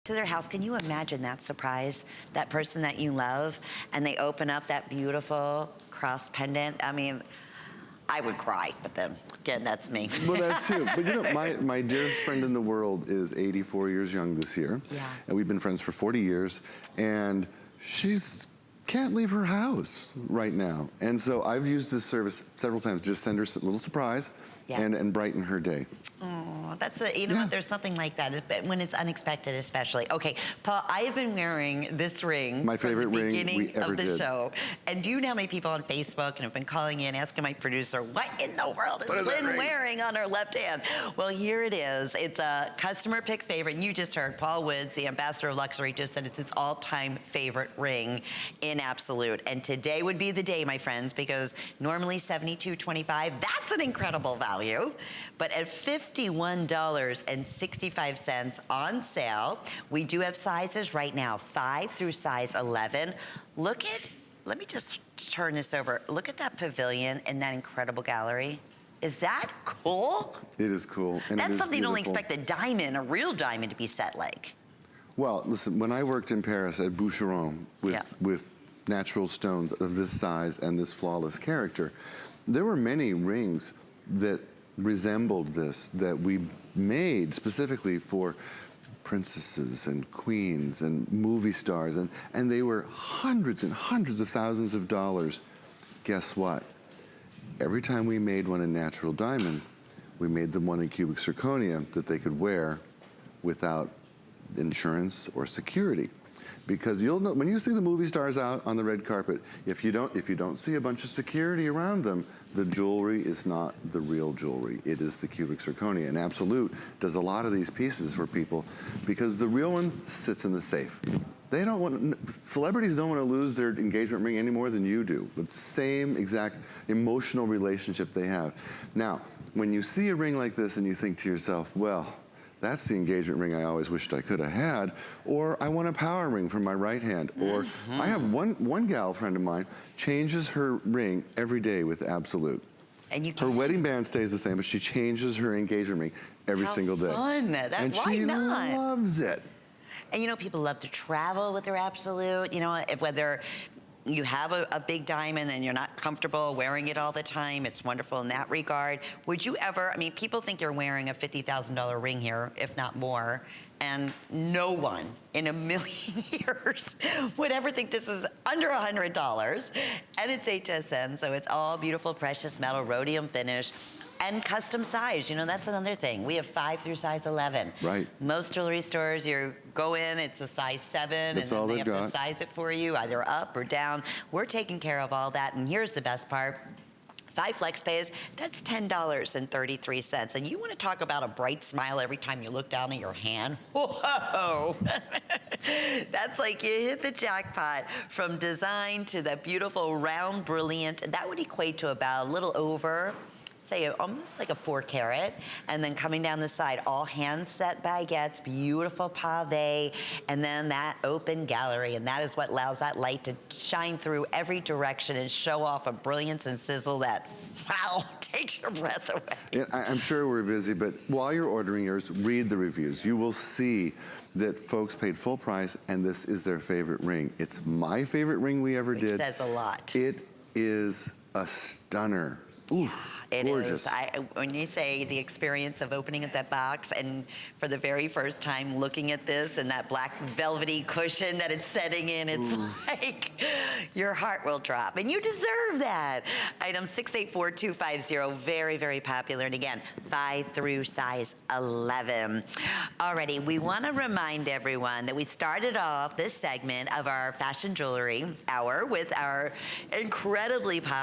to their house. Can you imagine that surprise? That person that you love, and they open up that beautiful cross pendant. I mean, I would cry, but then again, that's me. Well, that's too. But you know, my dearest friend in the world is 84 years young this year. Yeah. And we've been friends for 40 years. And can't leave her house right now. And so I've used this service several times, just send her a little surprise and brighten her day. Oh, that's you know what, there's something like that when it's unexpected, especially. Okay, Paul, I have been wearing this ring my favorite from the ring beginning we ever of the did. show. And do you know how many people on Facebook and have been calling in, asking my producer, what in the world is Lynn wearing on her left hand? Well, here it is. It's a customer pick favorite. And you just heard Paul Woods, the ambassador of luxury, just said it's his all-time favorite ring in absolute. And today would be the day, my friends, because normally $72.25, that's an incredible value. But at $51.65 on sale, we do have sizes right now, 5 through size 11. Let me just turn this over. Look at that pavilion and that incredible gallery. Is that cool? It is cool. And that's something you don't beautiful. expect a diamond, a real diamond, to be set like. Well, listen, when I worked in Paris at Boucheron with natural stones of this size and this flawless character, there were many rings that resembled this that we made specifically for princesses and queens and movie stars, and they were hundreds and hundreds of thousands of dollars. Guess what? Every time we made one in natural diamond, we made them one in cubic zirconia that they could wear without insurance or security. Because you'll know when you see the movie stars out on the red carpet, if you don't see a bunch of security around them, the jewelry is not the real jewelry. It is the cubic zirconia. And Absolute does a lot of these pieces for people because the real one sits in the safe. They don't want, celebrities don't want to lose their engagement ring any more than you do. The same exact emotional relationship they have. Now, when you see a ring like this and you think to yourself, well, that's the engagement ring I always wished I could have had, or I want a power ring for my right hand, or I have one gal friend of mine changes her ring every day with Absolute. And you her wedding band stays the same, but she changes her engagement ring every single day. Fun! And why she not? loves it. And you know, people love to travel with their Absolute. You know, whether you have a big diamond and you're not comfortable wearing it all the time, it's wonderful in that regard. Would you ever, I mean, people think you're wearing a $50,000 ring here, if not more, and no one in a million years would ever think this is under $100. And it's HSN, so it's all beautiful precious metal, rhodium finish. And custom size, you know, that's another thing. We have 5 through size 11. Right. Most jewelry stores, you go in, it's a size 7, That's and all then they they've have got. to size it for you, either up or down. We're taking care of all that, and here's the best part. 5 flex pays, that's $10.33. And you want to talk about a bright smile every time you look down at your hand? Whoa! That's like you hit the jackpot. From design to the beautiful round brilliant, that would equate to about a little over, say almost like a 4 carat, and then coming down the side, all hand set baguettes, beautiful pave, and then that open gallery, and that is what allows that light to shine through every direction and show off a brilliance and sizzle that, wow, takes your breath away. Yeah, I'm sure we're busy, but while you're ordering yours, read the reviews. You will see that folks paid full price, and this is their favorite ring. It's my favorite ring we ever did. Which says a lot. It is a stunner. Ooh. It gorgeous. is. When you say the experience of opening up that box and for the very first time looking at this and that black velvety cushion that it's setting in, it's like your heart will drop. And you deserve that. Item 684250, very, very popular. And again, 5 through size 11. Alrighty, we want to remind everyone that we started off this segment of our fashion jewelry hour with our incredibly popular